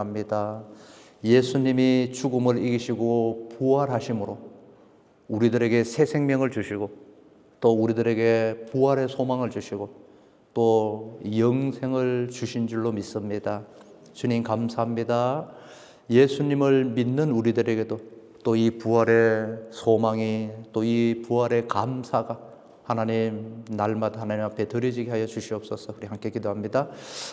합니다. 예수님이 죽음을 이기시고 부활하심으로 우리들에게 새 생명을 주시고 또 우리들에게 부활의 소망을 주시고 또 영생을 주신 줄로 믿습니다. 주님 감사합니다. 예수님을 믿는 우리들에게도 또 이 부활의 소망이 또 이 부활의 감사가 하나님 날마다 하나님 앞에 드려지게 하여 주시옵소서. 우리 함께 기도합니다.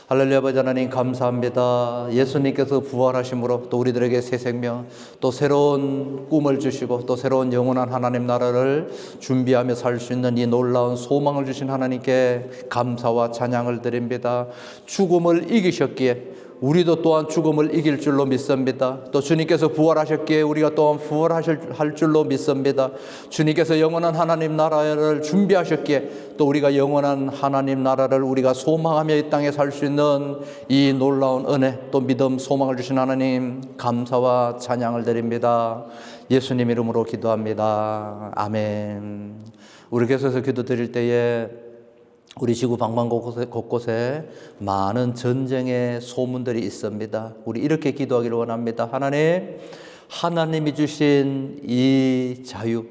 할렐루야. 아버지 하나님 감사합니다. 예수님께서 부활하심으로 또 우리들에게 새 생명 또 새로운 꿈을 주시고 또 새로운 영원한 하나님 나라를 준비하며 살 수 있는 이 놀라운 소망을 주신 하나님께 감사와 찬양을 드립니다. 죽음을 이기셨기에 우리도 또한 죽음을 이길 줄로 믿습니다. 또 주님께서 부활하셨기에 우리가 또한 부활할 줄로 믿습니다. 주님께서 영원한 하나님 나라를 준비하셨기에 또 우리가 영원한 하나님 나라를 우리가 소망하며 이 땅에 살 수 있는 이 놀라운 은혜 또 믿음 소망을 주신 하나님 감사와 찬양을 드립니다. 예수님 이름으로 기도합니다. 아멘. 우리 교회에서 기도 드릴 때에 우리 지구 방방 곳곳에 많은 전쟁의 소문들이 있습니다. 우리 이렇게 기도하기를 원합니다. 하나님, 하나님이 주신 이 자유,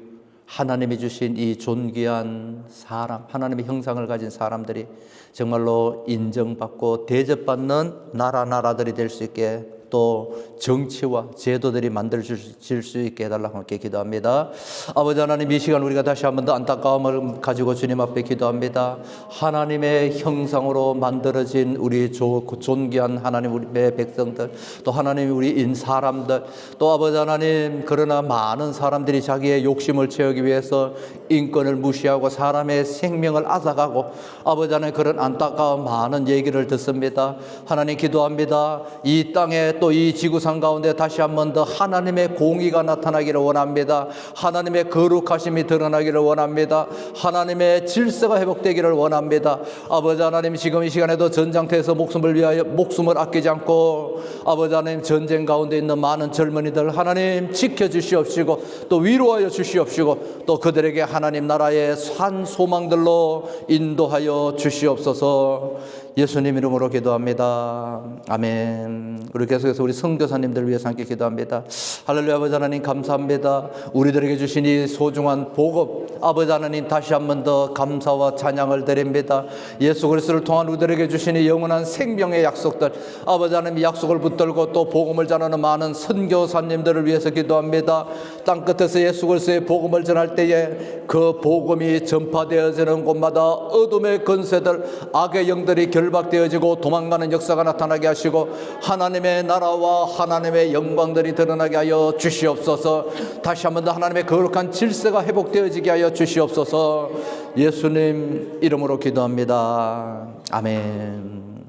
하나님이 주신 이 존귀한 사람, 하나님의 형상을 가진 사람들이 정말로 인정받고 대접받는 나라들이 될 수 있게 또 정치와 제도들이 만들어질 수 있게 해달라고 함께 기도합니다. 아버지 하나님, 이 시간 우리가 다시 한 번 더 안타까움을 가지고 주님 앞에 기도합니다. 하나님의 형상으로 만들어진 우리 존귀한 하나님 우리의 백성들 또 하나님 우리인 사람들 또 아버지 하나님 그러나 많은 사람들이 자기의 욕심을 채우기 위해서 인권을 무시하고 사람의 생명을 앗아가고 아버지 하나님 그런 안타까운 많은 얘기를 듣습니다. 하나님 기도합니다. 이 땅에 또 이 지구상 가운데 다시 한 번 더 하나님의 공의가 나타나기를 원합니다. 하나님의 거룩하심이 드러나기를 원합니다. 하나님의 질서가 회복되기를 원합니다. 아버지 하나님 지금 이 시간에도 전장터에서 목숨을 위하여 목숨을 아끼지 않고 아버지 하나님 전쟁 가운데 있는 많은 젊은이들 하나님 지켜주시옵시고 또 위로하여 주시옵시고 또 그들에게 하나님 나라의 산 소망들로 인도하여 주시옵소서. 예수님 이름으로 기도합니다. 아멘. 우리 계속해서 우리 선교사님들 위해서 함께 기도합니다. 할렐루야. 아버지 하나님 감사합니다. 우리들에게 주신 이 소중한 복음 아버지 하나님 다시 한 번 더 감사와 찬양을 드립니다. 예수 그리스도를 통한 우리들에게 주신 이 영원한 생명의 약속들 아버지 하나님 약속을 붙들고 또 복음을 전하는 많은 선교사님들을 위해서 기도합니다. 땅끝에서 예수 그리스도의 복음을 전할 때에 그 복음이 전파되어지는 곳마다 어둠의 권세들 악의 영들이 결박되어지고 도망가는 역사가 나타나게 하시고 하나님의 나라와 하나님의 영광들이 드러나게 하여 주시옵소서. 다시 한 번 더 하나님의 거룩한 질서가 회복되어지게 하여 주시옵소서. 예수님 이름으로 기도합니다. 아멘.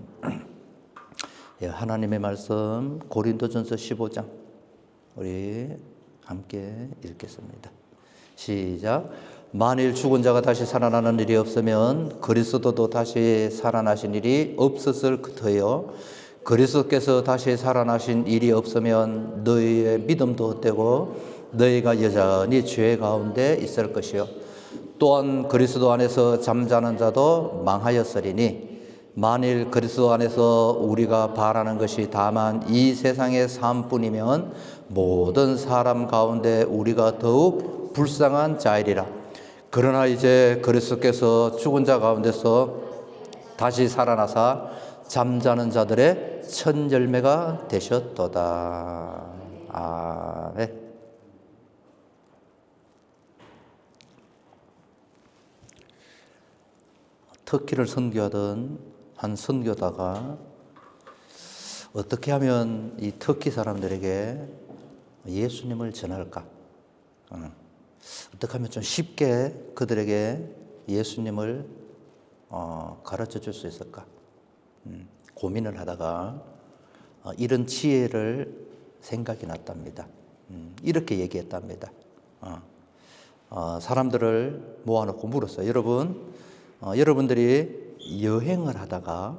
예, 하나님의 말씀 고린도전서 15장 우리 함께 읽겠습니다. 시작. 만일 죽은 자가 다시 살아나는 일이 없으면 그리스도도 다시 살아나신 일이 없었을 터요. 그리스도께서 다시 살아나신 일이 없으면 너희의 믿음도 헛되고 너희가 여전히 죄 가운데 있을 것이요. 또한 그리스도 안에서 잠자는 자도 망하였으리니 만일 그리스도 안에서 우리가 바라는 것이 다만 이 세상의 삶뿐이면 모든 사람 가운데 우리가 더욱 불쌍한 자이리라. 그러나 이제 그리스도께서 죽은 자 가운데서 다시 살아나사 잠자는 자들의 첫 열매가 되셨도다. 아멘. 터키를 선교하던 한 선교다가 어떻게 하면 이 터키 사람들에게 예수님을 전할까? 어떻게 하면 좀 쉽게 그들에게 예수님을 가르쳐 줄 수 있을까? 고민을 하다가 이런 지혜를 생각이 났답니다. 이렇게 얘기했답니다. 사람들을 모아놓고 물었어요. 여러분들이 여행을 하다가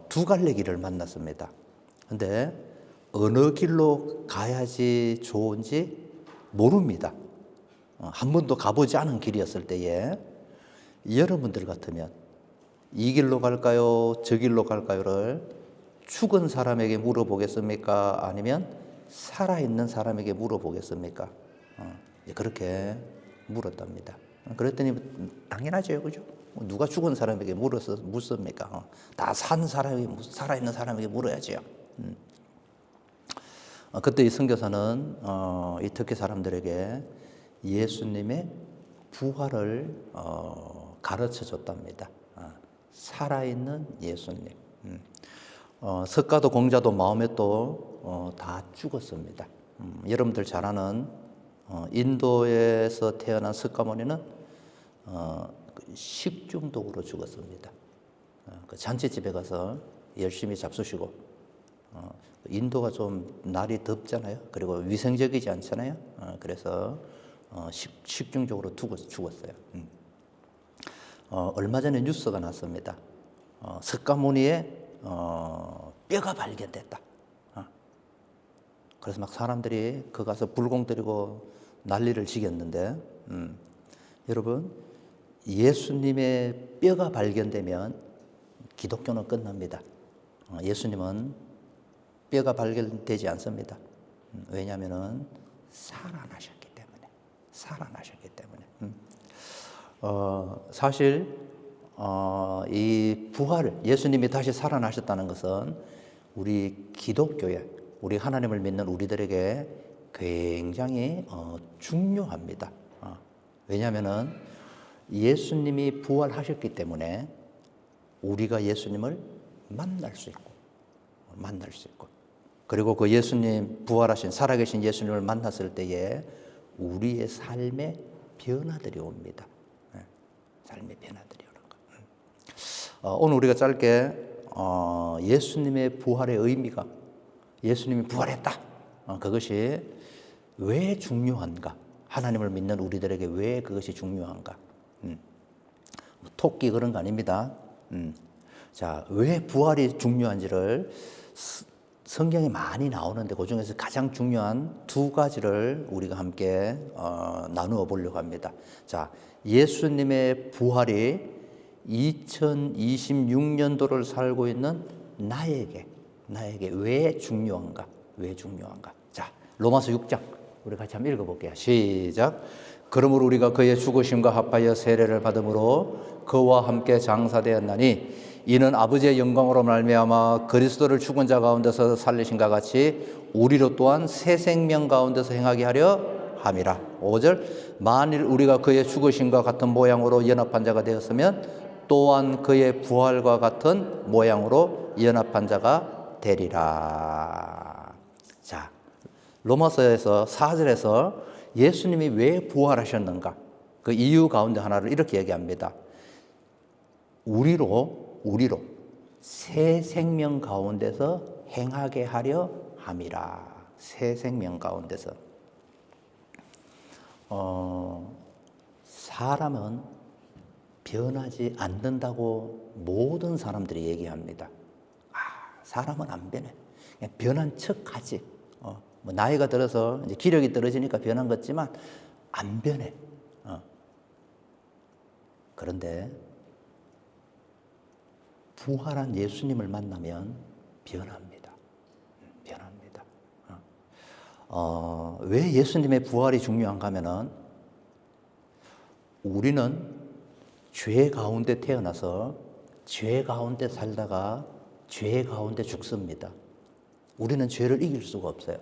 두 갈래 길을 만났습니다. 근데 어느 길로 가야지 좋은지 모릅니다. 한 번도 가보지 않은 길이었을 때에 여러분들 같으면 이 길로 갈까요? 저 길로 갈까요?를 죽은 사람에게 물어보겠습니까? 아니면 살아있는 사람에게 물어보겠습니까? 그렇게 물었답니다. 그랬더니 당연하죠, 그죠? 누가 죽은 사람에게 묻습니까? 다 산 사람이 살아있는 사람에게 물어야지요. 그때 이 선교사는 이 터키 사람들에게 예수님의 부활을 가르쳐 줬답니다. 살아있는 예수님. 석가도 공자도 마호메도 다 죽었습니다. 여러분들 잘 아는 인도에서 태어난 석가모니는 식중독으로 죽었습니다. 그 잔치집에 가서 열심히 잡수시고, 인도가 좀 날이 덥잖아요. 그리고 위생적이지 않잖아요. 그래서 식중독으로 죽었어요. 얼마 전에 뉴스가 났습니다. 석가모니의 뼈가 발견됐다. 그래서 막 사람들이 그 가서 불공 들이고 난리를 지겼는데, 여러분, 예수님의 뼈가 발견되면 기독교는 끝납니다. 예수님은 뼈가 발견되지 않습니다. 왜냐하면 살아나셨기 때문에. 사실 이 부활을, 예수님이 다시 살아나셨다는 것은 우리 기독교에, 우리 하나님을 믿는 우리들에게 굉장히 중요합니다. 왜냐하면 예수님이 부활하셨기 때문에 우리가 예수님을 만날 수 있고, 그리고 그 예수님, 부활하신 살아계신 예수님을 만났을 때에 우리의 삶의 변화들이 옵니다. 삶의 변화들이 오는 거. 오늘 우리가 짧게 예수님의 부활의 의미가, 예수님이 부활했다, 그것이 왜 중요한가, 하나님을 믿는 우리들에게 왜 그것이 중요한가. 토끼 그런 거 아닙니다. 자, 왜 부활이 중요한지를 성경에 많이 나오는데 그 중에서 가장 중요한 두 가지를 우리가 함께 나누어 보려고 합니다. 자, 예수님의 부활이 2026년도를 살고 있는 나에게 왜 중요한가? 자, 로마서 6장 우리 같이 한번 읽어볼게요. 시작. 그러므로 우리가 그의 죽으심과 합하여 세례를 받음으로 그와 함께 장사되었나니 이는 아버지의 영광으로 말미암아 그리스도를 죽은 자 가운데서 살리신과 같이 우리로 또한 새 생명 가운데서 행하게 하려 함이라. 5절. 만일 우리가 그의 죽으심과 같은 모양으로 연합한 자가 되었으면 또한 그의 부활과 같은 모양으로 연합한 자가 되리라. 자, 로마서에서 4절에서 예수님이 왜 부활하셨는가, 그 이유 가운데 하나를 이렇게 얘기합니다. 우리로 새 생명 가운데서 행하게 하려 함이라. 새 생명 가운데서. 사람은 변하지 않는다고 모든 사람들이 얘기합니다. 사람은 안 변해. 그냥 변한 척하지. 뭐 나이가 들어서 이제 기력이 떨어지니까 변한 것 같지만 안 변해. 그런데 부활한 예수님을 만나면 변합니다. 왜 예수님의 부활이 중요한가 하면은 우리는 죄 가운데 태어나서 죄 가운데 살다가 죄 가운데 죽습니다. 우리는 죄를 이길 수가 없어요.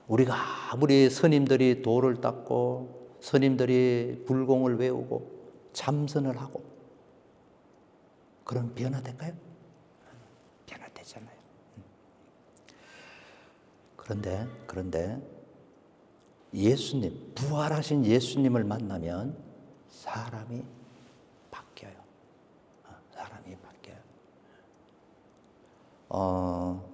우리가 아무리 스님들이 도를 닦고 스님들이 불공을 외우고 참선을 하고 그럼 변화될까요? 변화되잖아요. 그런데 예수님, 부활하신 예수님을 만나면 사람이 바뀌어요. 사람이 바뀌어요.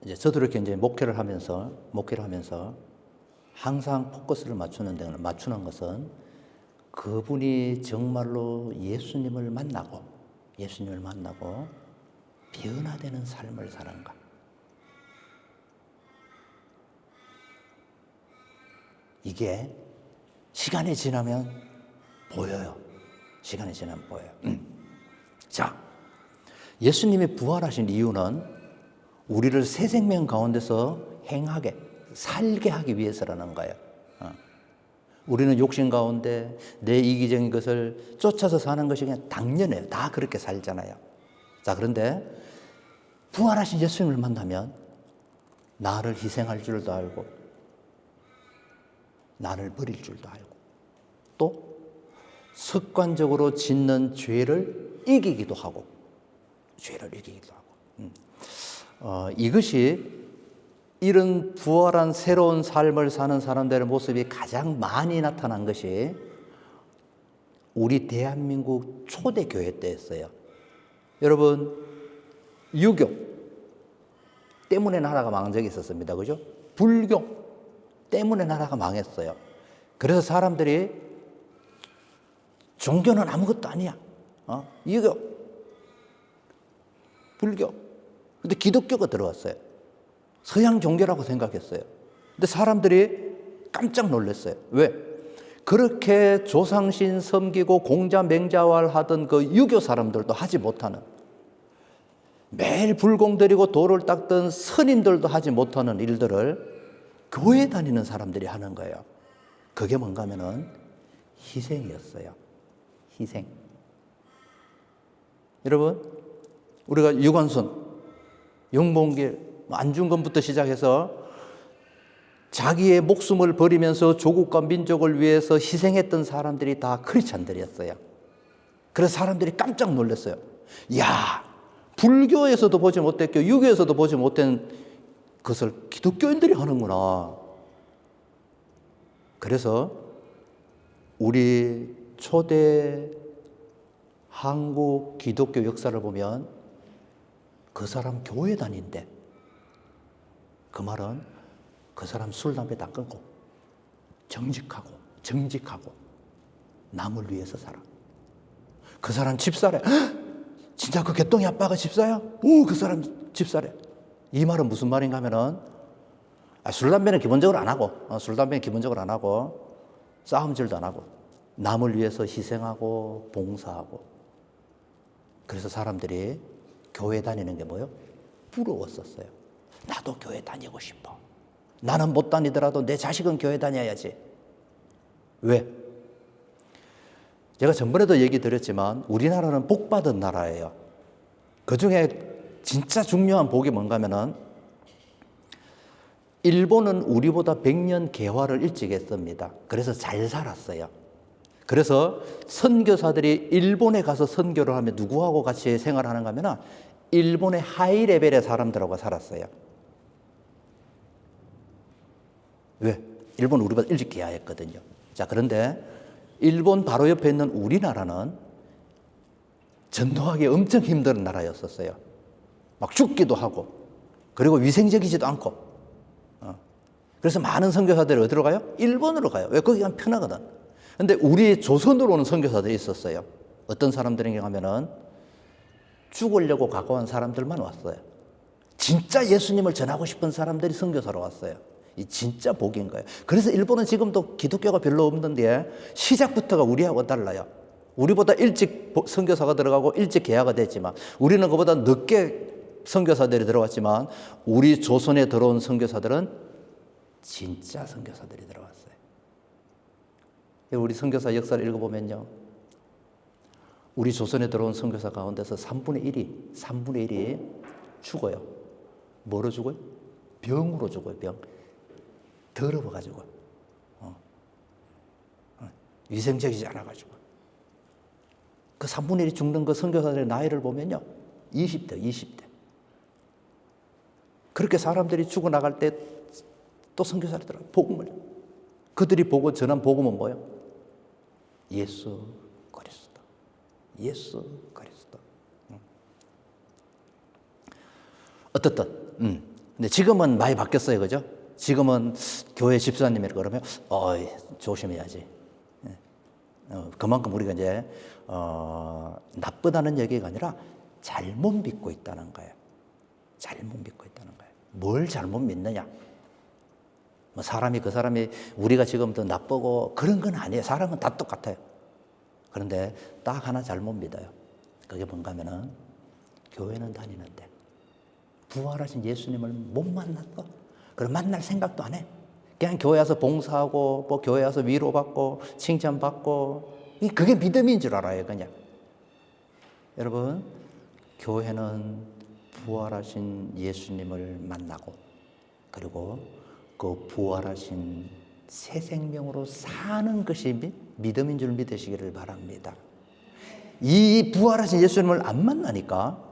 이제 저도 이렇게 이제 목회를 하면서 항상 포커스를 맞추는 것은 그분이 정말로 예수님을 만나고 변화되는 삶을 사는가. 이게 시간이 지나면 보여요. 자, 예수님이 부활하신 이유는 우리를 새 생명 가운데서 행하게, 살게 하기 위해서라는 거예요. 우리는 욕심 가운데 내 이기적인 것을 쫓아서 사는 것이 그냥 당연해요. 다 그렇게 살잖아요. 자, 그런데 부활하신 예수님을 만나면 나를 희생할 줄도 알고 나를 버릴 줄도 알고 또 습관적으로 짓는 죄를 이기기도 하고 이것이 이런 부활한 새로운 삶을 사는 사람들의 모습이 가장 많이 나타난 것이 우리 대한민국 초대 교회 때였어요. 여러분, 유교 때문에 나라가 망한 적이 있었습니다. 그죠? 불교 때문에 나라가 망했어요. 그래서 사람들이 종교는 아무것도 아니야. 유교, 불교. 근데 기독교가 들어왔어요. 서양 종교라고 생각했어요. 근데 사람들이 깜짝 놀랐어요. 왜? 그렇게 조상신 섬기고 공자 맹자활 하던 그 유교 사람들도 하지 못하는, 매일 불공 드리고 돌을 닦던 스님들도 하지 못하는 일들을 교회 다니는 사람들이 하는 거예요. 그게 뭔가 하면은 희생이었어요. 희생. 여러분, 우리가 유관순, 영봉길, 안중근부터 시작해서 자기의 목숨을 버리면서 조국과 민족을 위해서 희생했던 사람들이 다 크리스찬들이었어요. 그래서 사람들이 깜짝 놀랐어요. 야, 불교에서도 보지 못했고 유교에서도 보지 못한 것을 기독교인들이 하는구나. 그래서 우리 초대 한국 기독교 역사를 보면 그 사람 교회 다닌대. 그 말은 그 사람 술, 담배 다 끊고 정직하고 남을 위해서 살아. 그 사람 집사래. 진짜 그 개똥이 아빠가 집사야? 오, 그 사람 집사래. 이 말은 무슨 말인가 하면은 술, 담배는 기본적으로 안 하고 싸움질도 안 하고 남을 위해서 희생하고 봉사하고. 그래서 사람들이 교회 다니는 게 뭐예요? 부러웠었어요. 나도 교회 다니고 싶어. 나는 못 다니더라도 내 자식은 교회 다녀야지. 왜? 제가 전번에도 얘기 드렸지만 우리나라는 복 받은 나라예요. 그 중에 진짜 중요한 복이 뭔가 하면은 일본은 우리보다 100년 개화를 일찍 했습니다. 그래서 잘 살았어요. 그래서 선교사들이 일본에 가서 선교를 하면 누구하고 같이 생활하는가 하면 일본의 하이 레벨의 사람들하고 살았어요. 왜? 일본 우리보다 일찍 개화했거든요. 자, 그런데 일본 바로 옆에 있는 우리나라는 전도하기 엄청 힘든 나라였었어요. 막 죽기도 하고, 그리고 위생적이지도 않고. 그래서 많은 선교사들이 어디로 가요? 일본으로 가요. 왜? 거기 가면 편하거든. 근데 우리 조선으로 오는 선교사들이 있었어요. 어떤 사람들에게 가면은 죽으려고 갖고 온 사람들만 왔어요. 진짜 예수님을 전하고 싶은 사람들이 선교사로 왔어요. 이 진짜 복인 거예요. 그래서 일본은 지금도 기독교가 별로 없는데 시작부터가 우리하고 달라요. 우리보다 일찍 선교사가 들어가고 일찍 개화가 됐지만 우리는 그보다 늦게 선교사들이 들어왔지만 우리 조선에 들어온 선교사들은 진짜 선교사들이 들어왔어요. 우리 선교사 역사를 읽어보면요, 우리 조선에 들어온 선교사 가운데서 3분의 1이 죽어요. 뭐로 죽어요? 병으로 죽어요. 병. 더러워가지고. 위생적이지 않아가지고. 그 3분의 1이 죽는 그 선교사들의 나이를 보면요, 20대. 그렇게 사람들이 죽어나갈 때 또 선교사를 들어요. 복음을. 그들이 보고 전한 복음은 뭐예요? 예수 그리스도. 예수 그리스도. 어떻든. 근데 지금은 많이 바뀌었어요. 그죠? 지금은 교회 집사님이라 그러면, 조심해야지. 그만큼 우리가 이제, 나쁘다는 얘기가 아니라 잘못 믿고 있다는 거예요. 잘못 믿고 있다는 거예요. 뭘 잘못 믿느냐? 뭐 사람이 우리가 지금 더 나쁘고 그런 건 아니에요. 사람은 다 똑같아요. 그런데 딱 하나 잘못 믿어요. 그게 뭔가 하면은 교회는 다니는데 부활하신 예수님을 못 만났어. 그럼 만날 생각도 안 해. 그냥 교회 와서 봉사하고 뭐 교회 와서 위로받고 칭찬받고 그게 믿음인 줄 알아요. 그냥. 여러분, 교회는 부활하신 예수님을 만나고 그리고 그 부활하신 새 생명으로 사는 것이 믿음인 줄 믿으시기를 바랍니다. 이 부활하신 예수님을 안 만나니까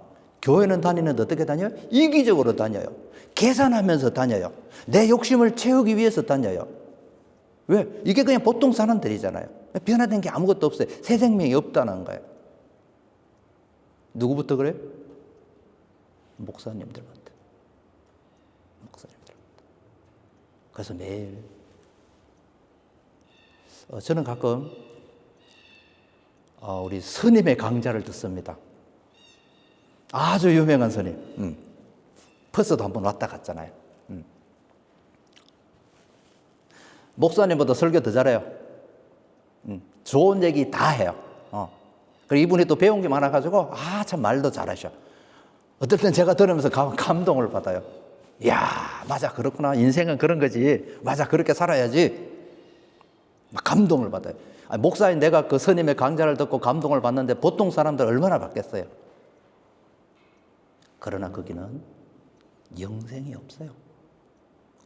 교회는 다니는데 어떻게 다녀요? 이기적으로 다녀요. 계산하면서 다녀요. 내 욕심을 채우기 위해서 다녀요. 왜? 이게 그냥 보통 사람들이잖아요. 변화된 게 아무것도 없어요. 새 생명이 없다는 거예요. 누구부터 그래요? 목사님들부터. 그래서 매일 저는 가끔 우리 스님의 강좌를 듣습니다. 아주 유명한 스님. 퍼스도 한번 왔다 갔잖아요. 목사님보다 설교 더 잘해요. 좋은 얘기 다 해요. 그리고 이분이 또 배운 게 많아가지고 참 말도 잘하셔. 어떨 땐 제가 들으면서 감동을 받아요. 야, 맞아, 그렇구나. 인생은 그런 거지. 맞아, 그렇게 살아야지. 감동을 받아요. 목사인 내가 그 스님의 강좌를 듣고 감동을 받는데 보통 사람들 얼마나 받겠어요. 그러나 거기는 영생이 없어요.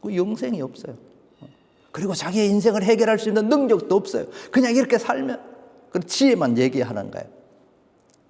그 영생이 없어요. 그리고 자기의 인생을 해결할 수 있는 능력도 없어요. 그냥 이렇게 살면 그 지혜만 얘기하는 거예요.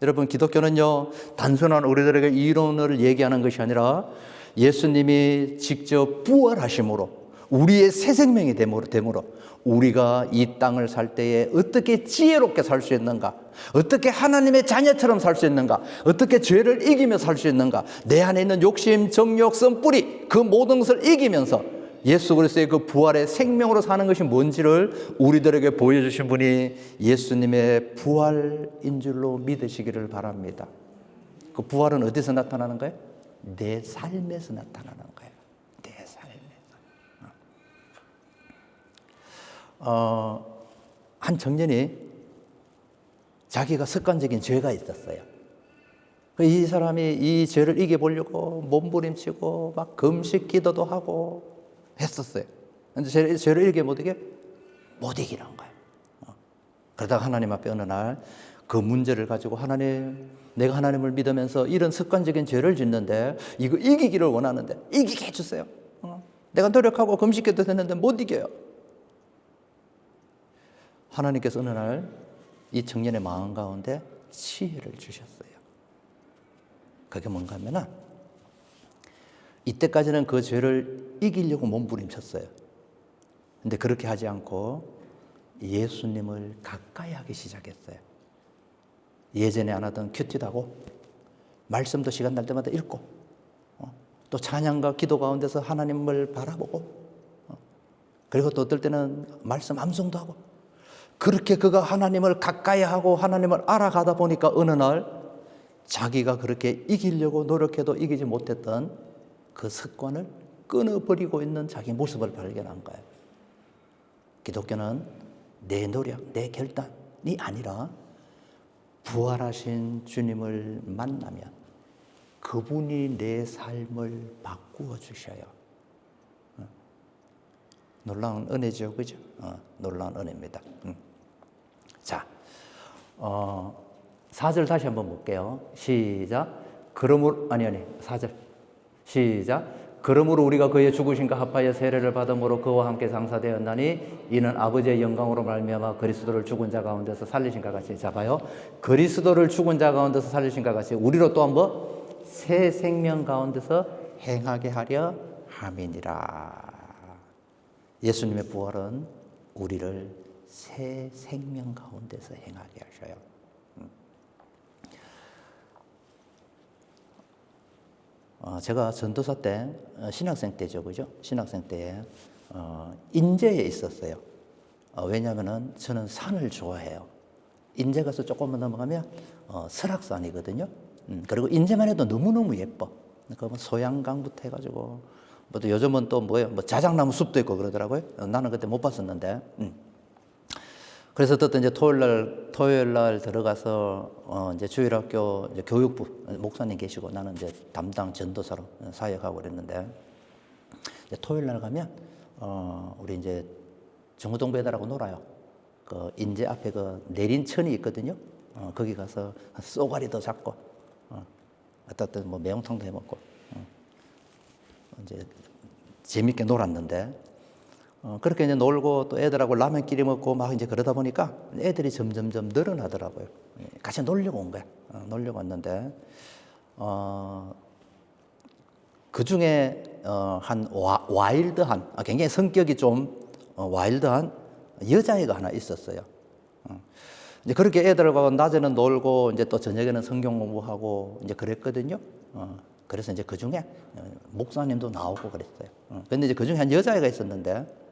여러분, 기독교는요, 단순한 우리들에게 이론을 얘기하는 것이 아니라 예수님이 직접 부활하심으로 우리의 새 생명이 됨으로 우리가 이 땅을 살 때에 어떻게 지혜롭게 살 수 있는가, 어떻게 하나님의 자녀처럼 살 수 있는가, 어떻게 죄를 이기며 살 수 있는가, 내 안에 있는 욕심, 정욕, 쓴뿌리 그 모든 것을 이기면서 예수 그리스도의 그 부활의 생명으로 사는 것이 뭔지를 우리들에게 보여주신 분이 예수님의 부활인 줄로 믿으시기를 바랍니다. 그 부활은 어디서 나타나는 거예요? 내 삶에서 나타나는 거예요. 내 삶에서. 한 청년이 자기가 습관적인 죄가 있었어요. 이 사람이 이 죄를 이겨보려고 몸부림치고 막 금식 기도도 하고 했었어요. 근데 죄를 이겨 못 이기는 거예요. 그러다가 하나님 앞에 어느 날 그 문제를 가지고 하나님, 내가 하나님을 믿으면서 이런 습관적인 죄를 짓는데 이거 이기기를 원하는데 이기게 해주세요. 내가 노력하고 금식기도 했는데 못 이겨요. 하나님께서 어느 날 이 청년의 마음 가운데 지혜를 주셨어요. 그게 뭔가 하면은 이때까지는 그 죄를 이기려고 몸부림쳤어요. 근데 그렇게 하지 않고 예수님을 가까이 하기 시작했어요. 예전에 안 하던 큐티하고 말씀도 시간 날 때마다 읽고 또 찬양과 기도 가운데서 하나님을 바라보고 그리고 또 어떨 때는 말씀 암송도 하고 그렇게 그가 하나님을 가까이 하고 하나님을 알아가다 보니까 어느 날 자기가 그렇게 이기려고 노력해도 이기지 못했던 그 습관을 끊어버리고 있는 자기 모습을 발견한 거예요. 기독교는 내 노력, 내 결단이 아니라 부활하신 주님을 만나면 그분이 내 삶을 바꾸어 주셔요. 놀라운 은혜죠, 그죠? 놀라운 은혜입니다. 자, 4절 다시 한번 볼게요. 시작. 그러므로 4절. 시작. 그러므로 우리가 그의 죽으심과 합하여 세례를 받음으로 그와 함께 장사되었나니 이는 아버지의 영광으로 말미암아 그리스도를 죽은 자 가운데서 살리신과 같이. 자, 봐요. 그리스도를 죽은 자 가운데서 살리신과 같이 우리로 또 한번 새 생명 가운데서 행하게 하려 함이니라. 예수님의 부활은 우리를 새 생명 가운데서 행하게 하셔요. 제가 전도사 때 신학생 때죠, 그죠? 신학생 때에 인제에 있었어요. 왜냐하면은 저는 산을 좋아해요. 인제 가서 조금만 넘어가면 설악산이거든요. 그리고 인제만 해도 너무너무 예뻐. 그러니까 뭐 소양강부터 해가지고 뭐 또 요즘은 또 뭐예요? 뭐 자작나무 숲도 있고 그러더라고요. 나는 그때 못 봤었는데. 그래서 어떤 이제 토요일 날 들어가서 이제 주일학교 이제 교육부 목사님 계시고 나는 이제 담당 전도사로 사역하고 그랬는데, 이제 토요일 날 가면 우리 이제 정우동 배달하고 놀아요. 그 인제 앞에 그 내린천이 있거든요. 거기 가서 쏘가리도 잡고 어떤 뭐 매운탕도 해 먹고 이제 재밌게 놀았는데, 그렇게 이제 놀고 또 애들하고 라면끼리 먹고 막 이제 그러다 보니까 애들이 점점점 늘어나더라고요. 같이 놀려고 온 거야. 놀려고 왔는데, 그 중에 한 와일드한, 굉장히 성격이 좀 와일드한 여자애가 하나 있었어요. 이제 그렇게 애들하고 낮에는 놀고 이제 또 저녁에는 성경 공부하고 이제 그랬거든요. 그래서 이제 그 중에 목사님도 나오고 그랬어요. 근데 이제 그 중에 한 여자애가 있었는데,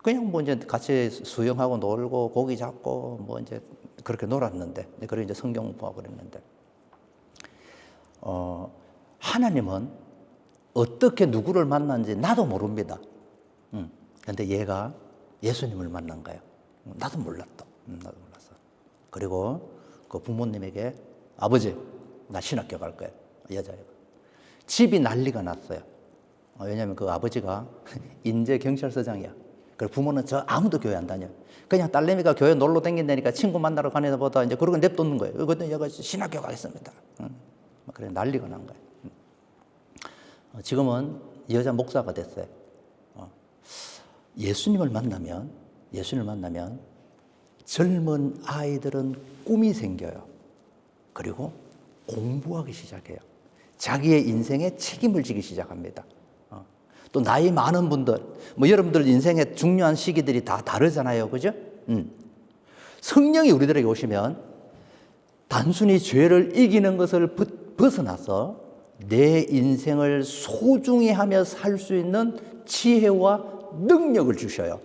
그냥 뭐 이제 같이 수영하고 놀고 고기 잡고 뭐 이제 그렇게 놀았는데, 그리고 이제 성경 공부하고 그랬는데, 하나님은 어떻게 누구를 만났는지 나도 모릅니다. 근데 얘가 예수님을 만난 거예요. 나도 몰랐어. 나도 몰랐어. 그리고 그 부모님에게 아버지, 나 신학교 갈 거예요. 여자애가. 집이 난리가 났어요. 왜냐하면 그 아버지가 인제 경찰서장이야. 그리고 부모는 저 아무도 교회 안 다녀. 그냥 딸내미가 교회 놀러 다닌다니까 친구 만나러 가는 데보다 이제 그러고 냅뒀는 거예요. 그때 얘가 신학교 가겠습니다. 그래 난리가 난 거예요. 지금은 여자 목사가 됐어요. 예수님을 만나면 젊은 아이들은 꿈이 생겨요. 그리고 공부하기 시작해요. 자기의 인생에 책임을 지기 시작합니다. 또 나이 많은 분들, 뭐 여러분들 인생의 중요한 시기들이 다 다르잖아요. 그죠? 성령이 우리들에게 오시면 단순히 죄를 이기는 것을 벗어나서 내 인생을 소중히 하며 살 수 있는 지혜와 능력을 주셔요.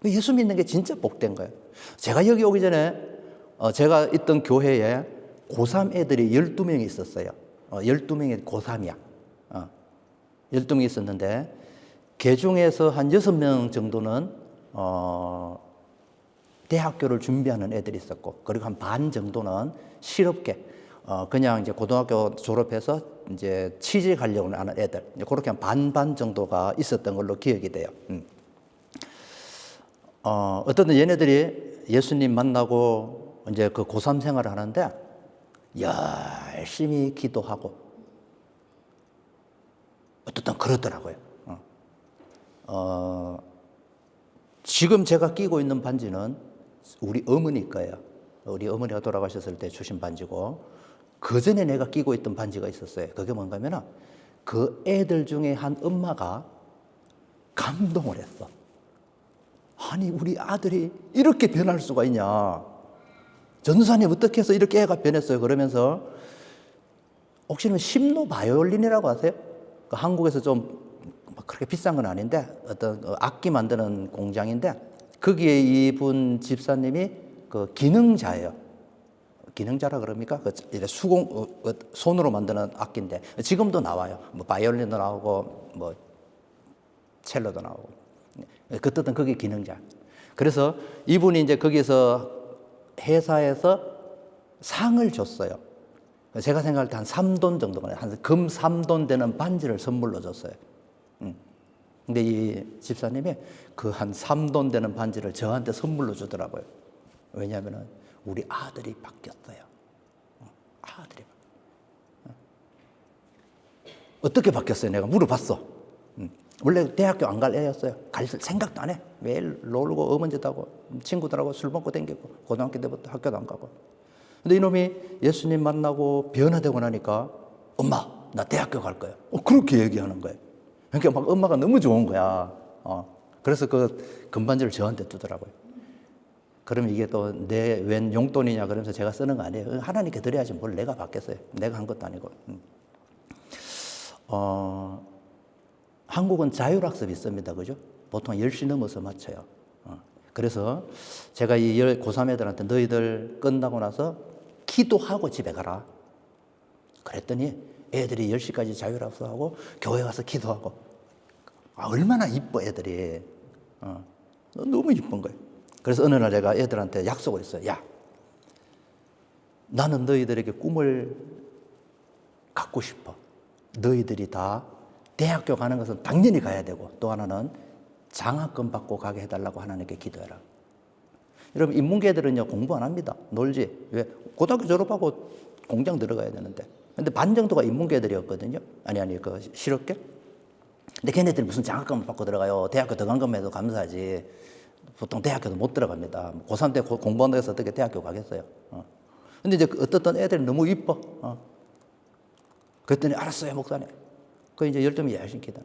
예수 믿는 게 진짜 복된 거예요. 제가 여기 오기 전에 제가 있던 교회에 고3 애들이 12명이 있었어요. 12명이 고3이야. 12명이 있었는데, 그 중에서 한 6명 정도는 대학교를 준비하는 애들이 있었고, 그리고 한 반 정도는 실업계, 그냥 이제 고등학교 졸업해서 이제 취직하려고 하는 애들, 그렇게 한 반반 정도가 있었던 걸로 기억이 돼요. 어떤 얘네들이 예수님 만나고 이제 그 고3 생활을 하는데 열심히 기도하고 어떤 그러더라고요. 지금 제가 끼고 있는 반지는 우리 어머니 거예요. 우리 어머니가 돌아가셨을 때 주신 반지고, 그 전에 내가 끼고 있던 반지가 있었어요. 그게 뭔가 하면은 그 애들 중에 한 엄마가 감동을 했어. 아니, 우리 아들이 이렇게 변할 수가 있냐. 전도사님 어떻게 해서 이렇게 애가 변했어요. 그러면서, 혹시 심노 바이올린이라고 아세요? 그 한국에서 좀 그렇게 비싼 건 아닌데 어떤 악기 만드는 공장인데, 거기에 이분 집사님이 그 기능자예요. 기능자라 그럽니까? 그 손으로 만드는 악기인데 지금도 나와요. 뭐 바이올린도 나오고 뭐 첼로도 나오고. 그때는 그게 기능자. 그래서 이분이 이제 거기서 회사에서 상을 줬어요. 제가 생각할 때 한 3돈 정도가, 한 금 3돈 되는 반지를 선물로 줬어요. 근데 이 집사님이 그 한 3돈 되는 반지를 저한테 선물로 주더라고요. 왜냐하면 우리 아들이 바뀌었어요. 아들이. 어떻게 바뀌었어요? 내가 물어봤어. 원래 대학교 안 갈 애였어요. 갈 생각도 안 해. 매일 놀고 어머니도 하고 친구들하고 술 먹고 댕기고 고등학교 때부터 학교도 안 가고. 근데 이놈이 예수님 만나고 변화되고 나니까 엄마, 나 대학교 갈 거야. 그렇게 얘기하는 거예요. 그러니까 막 엄마가 너무 좋은 거야. 그래서 그 금반지를 저한테 두더라고요. 그러면 이게 또 내 웬 용돈이냐 그러면서 제가 쓰는 거 아니에요. 하나님께 드려야지 뭘 내가 받겠어요. 내가 한 것도 아니고. 한국은 자율학습이 있습니다. 그죠? 보통 10시 넘어서 마쳐요. 그래서 제가 이 고3 애들한테 너희들 끝나고 나서 기도하고 집에 가라. 그랬더니 애들이 10시까지 자율학습하고 교회 와서 기도하고. 얼마나 이뻐 애들이. 너무 이쁜 거예요. 그래서 어느 날 제가 애들한테 약속을 했어요. 야, 나는 너희들에게 꿈을 갖고 싶어. 너희들이 다 대학교 가는 것은 당연히 가야 되고, 또 하나는 장학금 받고 가게 해달라고 하나님께 기도해라. 여러분, 인문계들은요, 공부 안 합니다. 놀지. 왜? 고등학교 졸업하고 공장 들어가야 되는데. 근데 반 정도가 인문계들이었거든요. 그 실업계. 근데 걔네들이 무슨 장학금을 받고 들어가요. 대학교 더 간 것만 해도 감사하지. 보통 대학교도 못 들어갑니다. 고3 때 공부한다고 해서 어떻게 대학교 가겠어요. 근데 이제 어떤 애들이 너무 이뻐. 그랬더니 알았어요, 목사님. 그 이제 12명 예약시키다.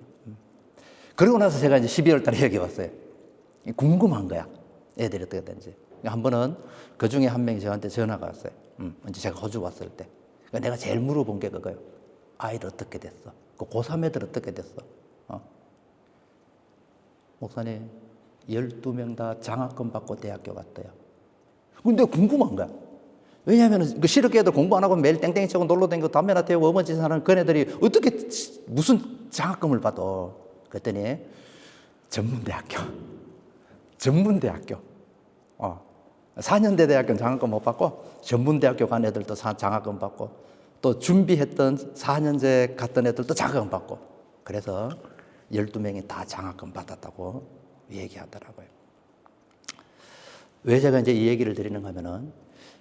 그러고 나서 제가 이제 12월 달에 여기 왔어요. 궁금한 거야. 애들이 어떻게 되는지. 한 번은 그 중에 한 명이 저한테 전화가 왔어요. 이제 제가 호주 왔을 때. 그러니까 내가 제일 물어본 게 그거예요. 아이들 어떻게 됐어? 그 고3 애들 어떻게 됐어? 목사님, 12명 다 장학금 받고 대학교 갔대요. 근데 궁금한 거야. 왜냐하면 그 실업계 애들 공부 안 하고 매일 땡땡이 치고 놀러 다니고 담배나 태우고 어머니 하는 그 애들이 어떻게 무슨 장학금을 받아? 그랬더니 전문대학교 4년대 대학교는 장학금 못 받고 전문대학교 간 애들도 장학금 받고 또 준비했던 4년제 갔던 애들도 장학금 받고 그래서 12명이 다 장학금 받았다고 얘기하더라고요. 왜 제가 이제 이 얘기를 드리는가 하면은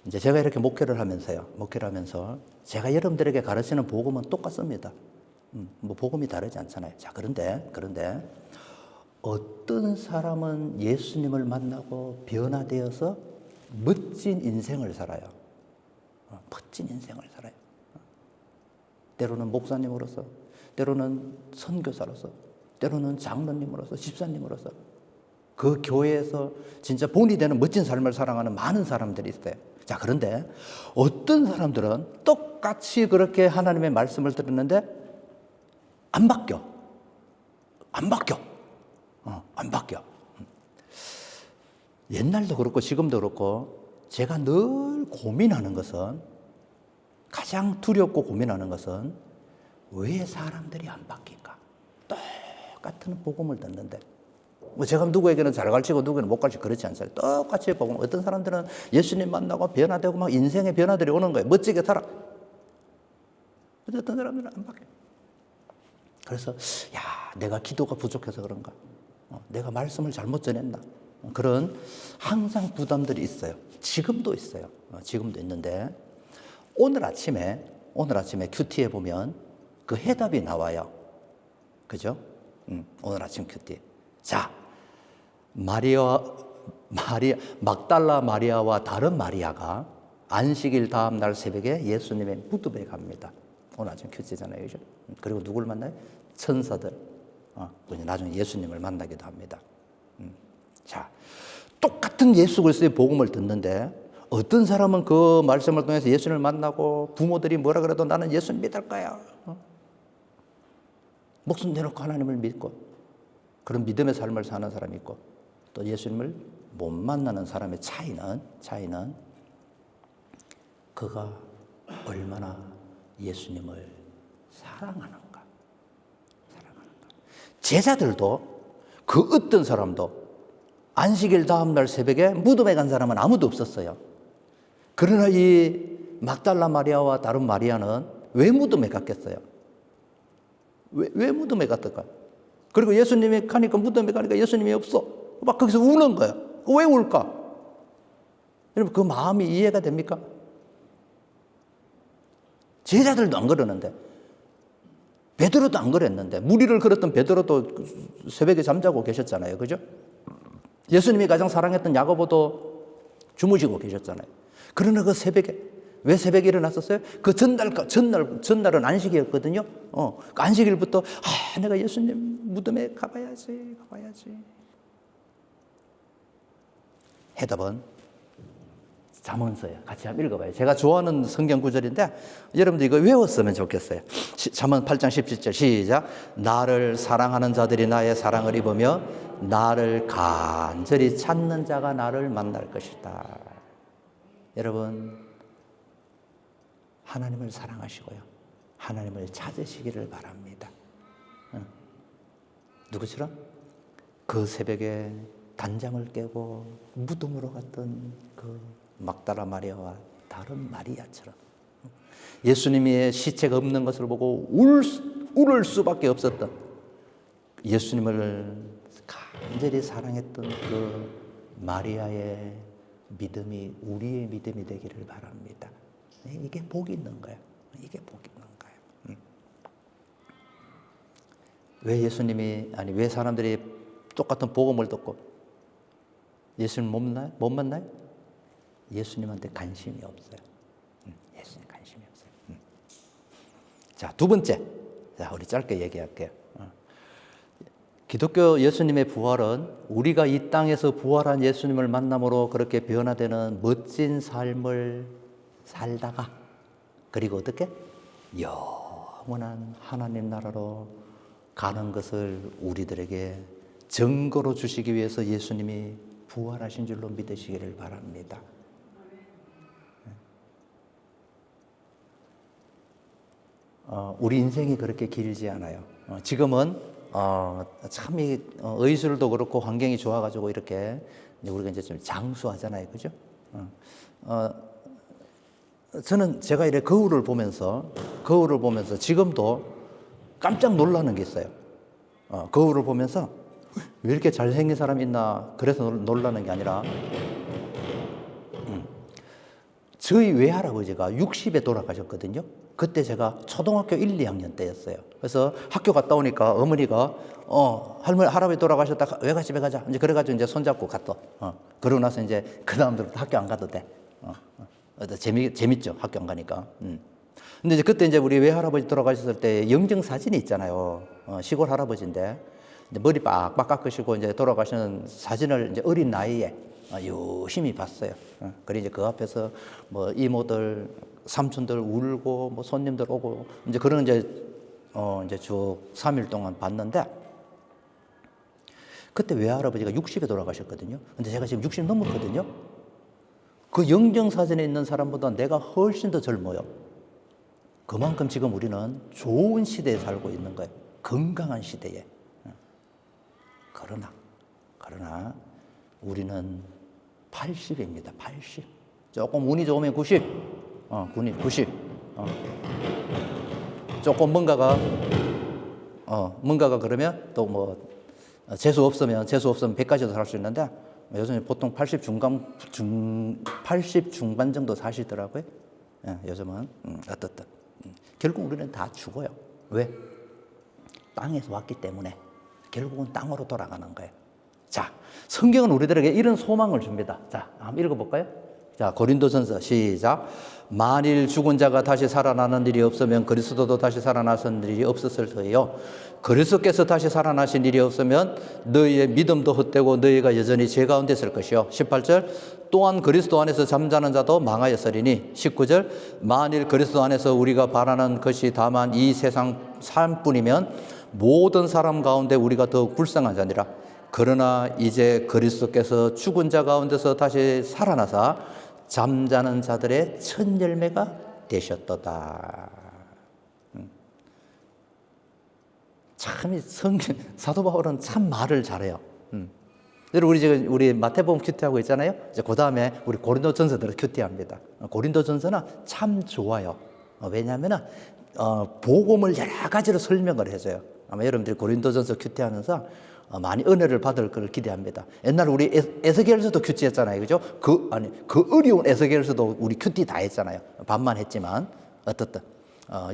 이제 제가 이렇게 목회를 하면서 제가 여러분들에게 가르치는 복음은 똑같습니다. 뭐 복음이 다르지 않잖아요. 자, 그런데 어떤 사람은 예수님을 만나고 변화되어서 멋진 인생을 살아요. 멋진 인생을 살아요. 때로는 목사님으로서, 때로는 선교사로서, 때로는 장로님으로서, 집사님으로서 그 교회에서 진짜 본이 되는 멋진 삶을 살아가는 많은 사람들이 있어요. 자, 그런데 어떤 사람들은 똑같이 그렇게 하나님의 말씀을 들었는데 안 바뀌어. 옛날도 그렇고 지금도 그렇고 제가 늘 고민하는 것은 가장 두렵고 고민하는 것은 왜 사람들이 안 바뀔까? 똑같은 복음을 듣는데 뭐 제가 누구에게는 잘 가르치고 누구에게는 못 가르치고 그렇지 않아요. 똑같이 복음. 어떤 사람들은 예수님 만나고 변화되고 막 인생의 변화들이 오는 거예요. 멋지게 살아. 어떤 사람들은 안 바뀌어. 그래서 내가 기도가 부족해서 그런가? 내가 말씀을 잘못 전했나? 그런 항상 부담들이 있어요. 지금도 있어요. 지금도 있는데 오늘 아침에 큐티에 보면 그 해답이 나와요. 그죠? 오늘 아침 큐티. 자, 막달라 마리아와 다른 마리아가 안식일 다음 날 새벽에 예수님의 무덤에 갑니다. 오늘 아침 큐티잖아요. 그죠? 그리고 누굴 만나요? 천사들. 나중에 예수님을 만나기도 합니다. 자, 똑같은 예수 그리스도의 복음을 듣는데 어떤 사람은 그 말씀을 통해서 예수님을 만나고 부모들이 뭐라 그래도 나는 예수님 믿을 거야. 목숨 내놓고 하나님을 믿고 그런 믿음의 삶을 사는 사람이 있고 또 예수님을 못 만나는 사람의 차이는 그가 얼마나 예수님을 사랑하는가. 제자들도 그 어떤 사람도 안식일 다음 날 새벽에 무덤에 간 사람은 아무도 없었어요. 그러나 이 막달라 마리아와 다른 마리아는 왜 무덤에 갔겠어요? 왜 무덤에 갔을까? 그리고 예수님이 가니까 무덤에 가니까 예수님이 없어. 막 거기서 우는 거야. 왜 울까? 여러분 그 마음이 이해가 됩니까? 제자들도 안 그러는데 베드로도 안 그랬는데 무리를 걸었던 베드로도 새벽에 잠자고 계셨잖아요. 그죠? 예수님이 가장 사랑했던 야고보도 주무시고 계셨잖아요. 그러나 그 새벽에 왜 새벽에 일어났었어요? 그 전날은 안식이었거든요. 그 안식일부터 내가 예수님 무덤에 가봐야지. 해답은 잠언서예요. 같이 한번 읽어봐요. 제가 좋아하는 성경 구절인데 여러분들 이거 외웠으면 좋겠어요. 잠언 8장 17절 시작. 나를 사랑하는 자들이 나의 사랑을 입으며 나를 간절히 찾는 자가 나를 만날 것이다. 여러분 하나님을 사랑하시고요. 하나님을 찾으시기를 바랍니다. 누구처럼? 그 새벽에 단장을 깨고 무덤으로 갔던 그 막달라 마리아와 다른 마리아처럼 예수님의 시체가 없는 것을 보고 울을 수밖에 없었던 예수님을 간절히 사랑했던 그 마리아의 믿음이 우리의 믿음이 되기를 바랍니다. 이게 복이 있는 거예요. 이게 복이 있는 거예요. 왜 사람들이 똑같은 복음을 듣고 예수님 못 만나요? 예수님한테 관심이 없어요. 예수님 관심이 없어요. 자, 두 번째. 자, 우리 짧게 얘기할게요. 기독교 예수님의 부활은 우리가 이 땅에서 부활한 예수님을 만남으로 그렇게 변화되는 멋진 삶을 살다가 그리고 어떻게? 영원한 하나님 나라로 가는 것을 우리들에게 증거로 주시기 위해서 예수님이 부활하신 줄로 믿으시기를 바랍니다. 우리 인생이 그렇게 길지 않아요. 지금은 참 의술도 그렇고 환경이 좋아가지고 이렇게 우리가 이제 좀 장수하잖아요, 그죠? 저는 제가 이렇게 거울을 보면서 지금도 깜짝 놀라는 게 있어요. 거울을 보면서 왜 이렇게 잘생긴 사람이 있나 그래서 놀라는 게 아니라 저희 외할아버지가 60에 돌아가셨거든요. 그때 제가 초등학교 1, 2학년 때였어요. 그래서 학교 갔다 오니까 어머니가 할아버지 돌아가셨다. 왜 가자. 이제 그래가지고 이제 손잡고 갔다. 그러고 나서 이제 그 다음부터 학교 안 가도 돼. 재밌죠. 학교 안 가니까. 근데 이제 그때 이제 우리 외할아버지 돌아가셨을 때 영정 사진이 있잖아요. 시골 할아버지인데 이제 머리 빡빡 깎으시고 이제 돌아가시는 사진을 이제 어린 나이에 유심히 봤어요. 그리고 이제 그 앞에서 뭐 이모들, 삼촌들 울고 뭐 손님들 오고 이제 그런 이제 쭉 3일 동안 봤는데 그때 외할아버지가 60에 돌아가셨거든요. 근데 제가 지금 60 넘었거든요. 그 영정 사진에 있는 사람보다 내가 훨씬 더 젊어요. 그만큼 지금 우리는 좋은 시대에 살고 있는 거예요. 건강한 시대에. 그러나 우리는 80입니다. 80. 조금 운이 좋으면 90. 90. 조금 뭔가가 그러면 또 뭐 재수 없으면 100까지도 살 수 있는데 요즘 보통 80 중반 정도 사시더라고요. 요즘은 어떻든 결국 우리는 다 죽어요. 왜? 땅에서 왔기 때문에 결국은 땅으로 돌아가는 거예요. 자, 성경은 우리들에게 이런 소망을 줍니다. 자, 한번 읽어볼까요? 자, 고린도전서 시작. 만일 죽은 자가 다시 살아나는 일이 없으면 그리스도도 다시 살아나신 일이 없었을 터이요. 그리스도께서 다시 살아나신 일이 없으면 너희의 믿음도 헛되고 너희가 여전히 죄 가운데 있을 것이요. 18절. 또한 그리스도 안에서 잠자는 자도 망하였으리니. 19절. 만일 그리스도 안에서 우리가 바라는 것이 다만 이 세상 삶뿐이면 모든 사람 가운데 우리가 더욱 불쌍한 자니라. 그러나 이제 그리스도께서 죽은 자 가운데서 다시 살아나사 잠자는 자들의 첫 열매가 되셨도다. 참 사도 바울은 참 말을 잘해요. 여러분 우리 마태복음 큐티하고 있잖아요. 이제 그 다음에 우리 고린도전서들을 큐티합니다. 고린도전서는 참 좋아요. 왜냐하면 복음을 여러 가지로 설명을 해줘요. 아마 여러분들이 고린도전서 큐티하면서 많이 은혜를 받을 걸 기대합니다. 옛날 우리 에스겔서도 큐티했잖아요, 그죠? 그 어려운 에스겔서도 우리 큐티 다 했잖아요. 반만 했지만 어떻든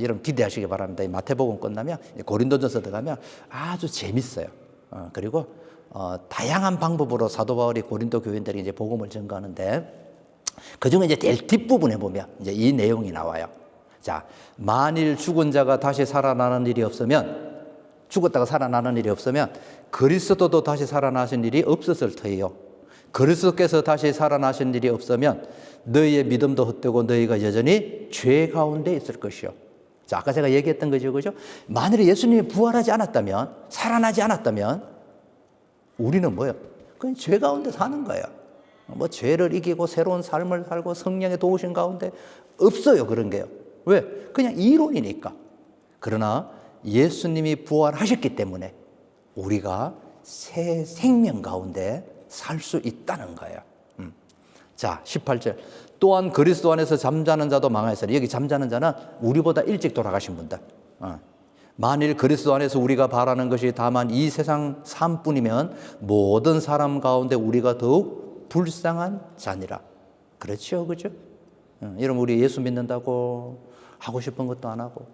여러분 기대하시기 바랍니다. 이 마태복음 끝나면 고린도전서 들어가면 아주 재밌어요. 그리고 다양한 방법으로 사도 바울이 고린도 교인들에게 이제 복음을 전가하는데 그 중에 이제 제일 뒷부분에 보면 이제 이 내용이 나와요. 자, 만일 죽은 자가 다시 살아나는 일이 없으면 죽었다가 살아나는 일이 없으면 그리스도도 다시 살아나신 일이 없었을 터이요. 그리스도께서 다시 살아나신 일이 없으면 너희의 믿음도 헛되고 너희가 여전히 죄 가운데 있을 것이요. 자, 아까 제가 얘기했던 거죠, 그죠? 만일에 예수님이 부활하지 않았다면, 살아나지 않았다면 우리는 뭐예요? 그냥 죄 가운데 사는 거예요. 뭐 죄를 이기고 새로운 삶을 살고 성령의 도우신 가운데 없어요, 그런 게요. 왜? 그냥 이론이니까. 그러나 예수님이 부활하셨기 때문에 우리가 새 생명 가운데 살 수 있다는 거예요. 자, 18절. 또한 그리스도 안에서 잠자는 자도 망하였으니, 여기 잠자는 자는 우리보다 일찍 돌아가신 분들. 만일 그리스도 안에서 우리가 바라는 것이 다만 이 세상 삶뿐이면 모든 사람 가운데 우리가 더욱 불쌍한 자니라. 그렇죠, 그죠? 여러분, 우리 예수 믿는다고 하고 싶은 것도 안 하고,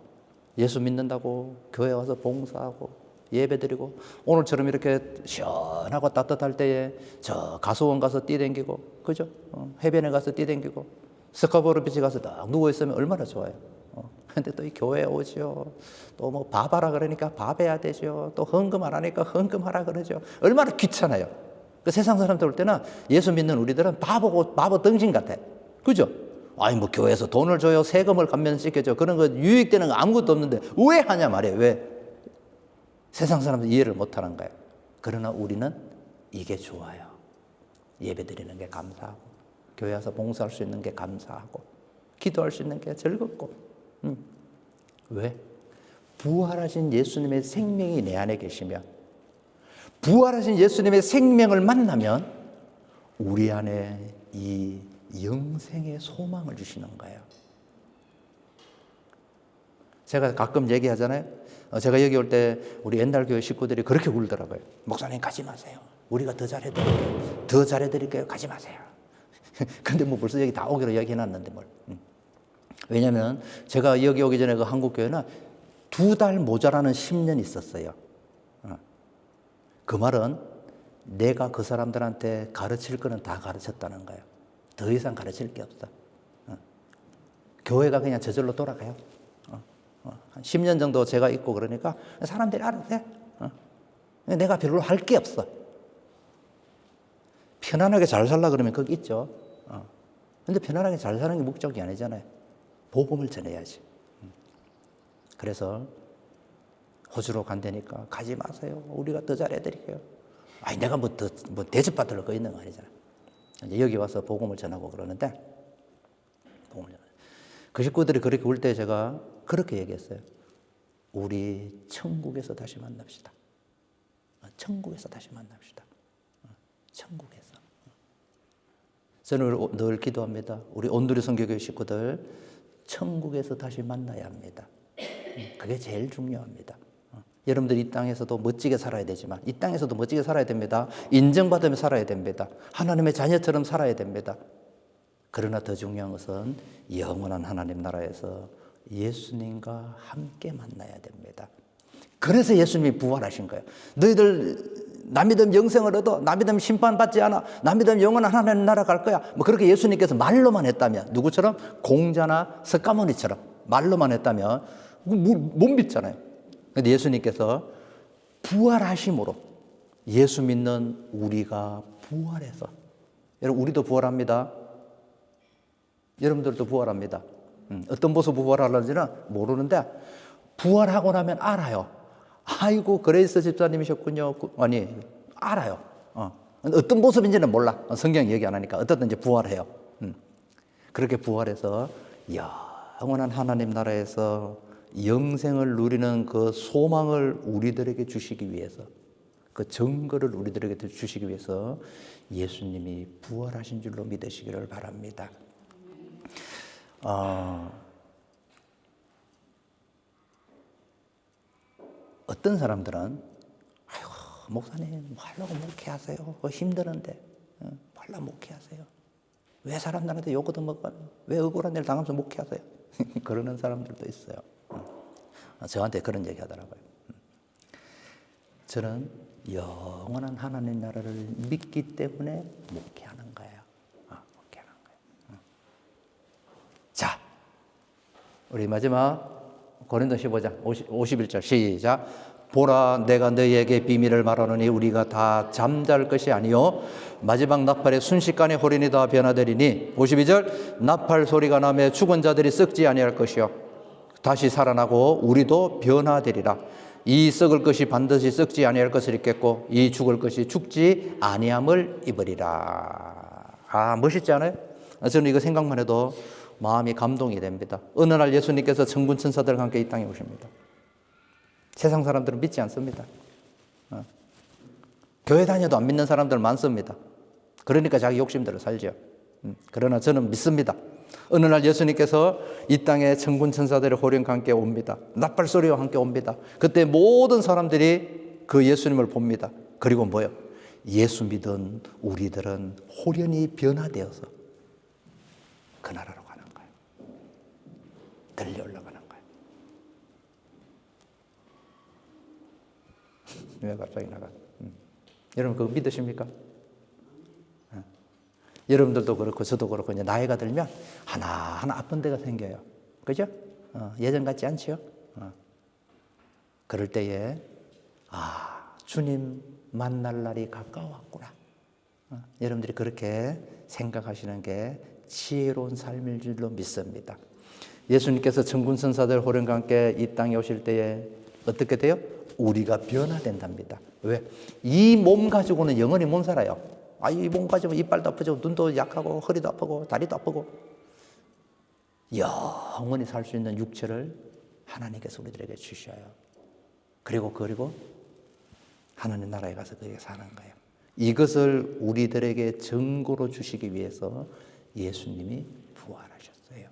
예수 믿는다고 교회 와서 봉사하고 예배드리고, 오늘처럼 이렇게 시원하고 따뜻할 때에 저 가수원 가서 뛰댕기고, 그죠? 해변에 가서 뛰댕기고, 스카보로 비치 가서 딱 누워있으면 얼마나 좋아요. 근데 또 이 교회에 오죠. 또 뭐 밥하라 그러니까 밥해야 되죠. 또 헌금하라니까 헌금하라 그러죠. 얼마나 귀찮아요. 그 세상 사람들 올 때는 예수 믿는 우리들은 바보고 바보 덩신 같아. 그죠? 아니 뭐 교회에서 돈을 줘요, 세금을 감면시켜줘, 그런 거 유익되는 거 아무것도 없는데 왜 하냐 말이에요. 왜? 세상 사람들 이해를 못하는 거예요. 그러나 우리는 이게 좋아요. 예배드리는 게 감사하고, 교회 와서 봉사할 수 있는 게 감사하고, 기도할 수 있는 게 즐겁고. 왜? 부활하신 예수님의 생명이 내 안에 계시면, 부활하신 예수님의 생명을 만나면 우리 안에 이 영생의 소망을 주시는 거예요. 제가 가끔 얘기하잖아요. 제가 여기 올 때 우리 옛날 교회 식구들이 그렇게 울더라고요. 목사님 가지 마세요. 우리가 더 잘해드릴게요. 더 잘해드릴게요. 가지 마세요. 근데 뭐 벌써 여기 다 오기로 얘기해놨는데 뭘. 왜냐면 제가 여기 오기 전에 그 한국교회는 2달 모자라는 10년 있었어요. 그 말은 내가 그 사람들한테 가르칠 거는 다 가르쳤다는 거예요. 더 이상 가르칠 게 없어. 교회가 그냥 저절로 돌아가요. 한 10년 정도 제가 있고 그러니까 사람들이 알아서 해. 내가 별로 할 게 없어. 편안하게 잘 살라 그러면 거기 있죠. 근데 편안하게 잘 사는 게 목적이 아니잖아요. 복음을 전해야지. 그래서 호주로 간다니까 가지 마세요. 우리가 더 잘해드릴게요. 아니 내가 뭐 대접받을 거 있는 거 아니잖아. 이제 여기 와서 복음을 전하고 그러는데, 복음을 전하고. 그 식구들이 그렇게 울 때 제가 그렇게 얘기했어요. 우리 천국에서 다시 만납시다. 천국에서 다시 만납시다. 천국에서. 저는 늘 기도합니다. 우리 온누리 선교교회 식구들 천국에서 다시 만나야 합니다. 그게 제일 중요합니다. 여러분들 이 땅에서도 멋지게 살아야 되지만, 이 땅에서도 멋지게 살아야 됩니다. 인정받으며 살아야 됩니다. 하나님의 자녀처럼 살아야 됩니다. 그러나 더 중요한 것은 영원한 하나님 나라에서 예수님과 함께 만나야 됩니다. 그래서 예수님이 부활하신 거예요. 너희들 나 믿으면 영생을 얻어, 나 믿으면 심판받지 않아, 나 믿으면 영원한 하나님 나라 갈 거야, 뭐 그렇게 예수님께서 말로만 했다면, 누구처럼? 공자나 석가모니처럼 말로만 했다면 못 믿잖아요. 그런데 예수님께서 부활하심으로 예수 믿는 우리가 부활해서, 여러분 우리도 부활합니다. 여러분들도 부활합니다. 어떤 모습 부활하는지는 모르는데 부활하고 나면 알아요. 아이고 그레이스 집사님이셨군요. 아니 알아요. 어떤 모습인지는 몰라. 성경 얘기 안 하니까 어떻든 이제 부활해요. 그렇게 부활해서 영원한 하나님 나라에서 영생을 누리는 그 소망을 우리들에게 주시기 위해서, 그 증거를 우리들에게 주시기 위해서 예수님이 부활하신 줄로 믿으시기를 바랍니다. 어떤 사람들은 아이고 목사님 뭐 하려고 목회하세요? 힘드는데 뭐 하려고 목회하세요? 왜 사람들한테 욕 얻어먹어요? 왜 억울한 일 당하면서 목회하세요? 그러는 사람들도 있어요. 저한테 그런 얘기 하더라고요. 저는 영원한 하나님 나라를 믿기 때문에 목회하는 거예요. 목회하는 거예요. 자, 우리 마지막 고린도 15장 51절 시작. 보라 내가 너희에게 비밀을 말하노니 우리가 다 잠잘 것이 아니요 마지막 나팔의 순식간에 호련이 다 변화되리니. 52절 나팔 소리가 나며 죽은 자들이 썩지 아니할 것이요 다시 살아나고 우리도 변화되리라. 이 썩을 것이 반드시 썩지 아니할 것을 입겠고 이 죽을 것이 죽지 아니함을 입으리라. 멋있지 않아요? 저는 이거 생각만 해도 마음이 감동이 됩니다. 어느 날 예수님께서 천군 천사들과 함께 이 땅에 오십니다. 세상 사람들은 믿지 않습니다. 교회 다녀도 안 믿는 사람들 많습니다. 그러니까 자기 욕심대로 살죠. 그러나 저는 믿습니다. 어느 날 예수님께서 이 땅에 천군 천사들의 호령과 함께 옵니다. 낫발소리와 함께 옵니다. 그때 모든 사람들이 그 예수님을 봅니다. 그리고 뭐요? 예수 믿은 우리들은 호련히 변화되어서 그 나라로 가는 거예요. 들려 올라가는 거예요. 왜 갑자기 나가? 여러분 그거 믿으십니까? 여러분들도 그렇고 저도 그렇고 이제 나이가 들면 하나하나 아픈 데가 생겨요. 그죠? 예전 같지 않지요? 그럴 때에 주님 만날 날이 가까웠구나. 여러분들이 그렇게 생각하시는 게 지혜로운 삶일 줄로 믿습니다. 예수님께서 천군 천사들 호령과 함께 이 땅에 오실 때에 어떻게 돼요? 우리가 변화된답니다. 왜? 이 몸 가지고는 영원히 못 살아요. 이 몸 가지고 이빨도 아프고 눈도 약하고 허리도 아프고 다리도 아프고 영원히 살 수 있는 육체를 하나님께서 우리들에게 주셔요. 그리고 하나님 나라에 가서 거기에 사는 거예요. 이것을 우리들에게 증거로 주시기 위해서 예수님이 부활하셨어요.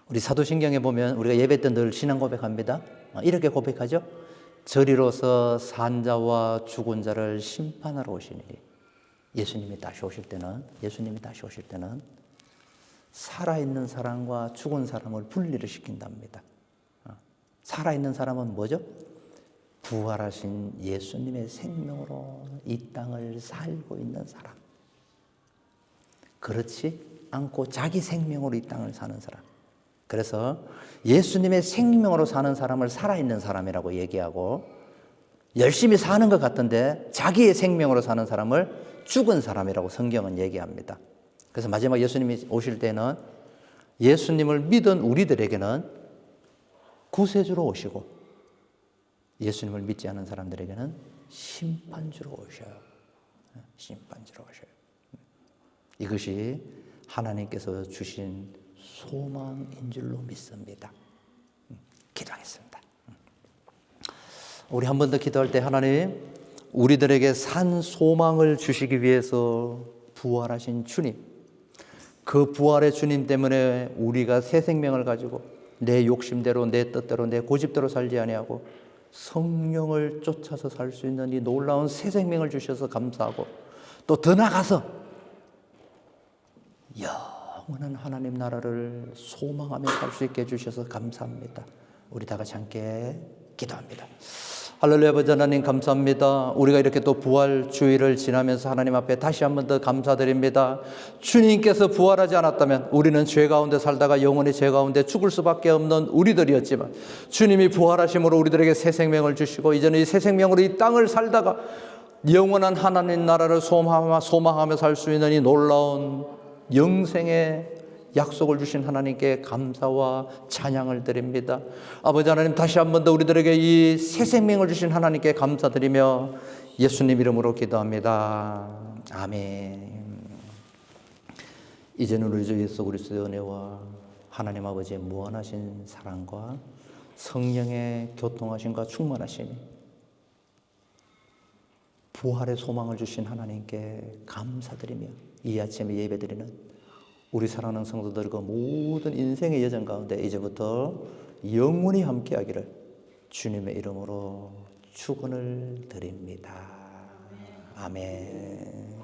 우리 사도신경에 보면 우리가 예배 때 늘 신앙 고백합니다. 이렇게 고백하죠. 저리로서 산자와 죽은 자를 심판하러 오시니 예수님이 다시 오실 때는 살아있는 사람과 죽은 사람을 분리를 시킨답니다. 살아있는 사람은 뭐죠? 부활하신 예수님의 생명으로 이 땅을 살고 있는 사람. 그렇지 않고 자기 생명으로 이 땅을 사는 사람. 그래서 예수님의 생명으로 사는 사람을 살아있는 사람이라고 얘기하고 열심히 사는 것 같은데 자기의 생명으로 사는 사람을 죽은 사람이라고 성경은 얘기합니다. 그래서 마지막 예수님이 오실 때는 예수님을 믿은 우리들에게는 구세주로 오시고 예수님을 믿지 않은 사람들에게는 심판주로 오셔요. 이것이 하나님께서 주신 소망인 줄로 믿습니다. 기도하겠습니다. 우리 한 번 더 기도할 때 하나님, 우리들에게 산 소망을 주시기 위해서 부활하신 주님, 그 부활의 주님 때문에 우리가 새 생명을 가지고 내 욕심대로, 내 뜻대로, 내 고집대로 살지 아니하고 성령을 쫓아서 살 수 있는 이 놀라운 새 생명을 주셔서 감사하고 또 더 나아가서 영원한 하나님 나라를 소망하며 살 수 있게 해주셔서 감사합니다. 우리 다 같이 함께 기도합니다. 할렐루야. 아버지 하나님 감사합니다. 우리가 이렇게 또 부활 주일을 지나면서 하나님 앞에 다시 한 번 더 감사드립니다. 주님께서 부활하지 않았다면 우리는 죄 가운데 살다가 영원히 죄 가운데 죽을 수밖에 없는 우리들이었지만 주님이 부활하심으로 우리들에게 새 생명을 주시고 이제는 이 새 생명으로 이 땅을 살다가 영원한 하나님 나라를 소망하며 살 수 있는 이 놀라운 영생의 약속을 주신 하나님께 감사와 찬양을 드립니다. 아버지 하나님, 다시 한 번 더 우리들에게 이 새 생명을 주신 하나님께 감사드리며 예수님 이름으로 기도합니다. 아멘. 이제는 우리 주 예수 그리스도의 은혜와 하나님 아버지의 무한하신 사랑과 성령의 교통하심과 충만하심이 부활의 소망을 주신 하나님께 감사드리며 이 아침에 예배드리는 우리 사랑하는 성도들과 모든 인생의 여정 가운데 이제부터 영원히 함께하기를 주님의 이름으로 축원을 드립니다. 아멘.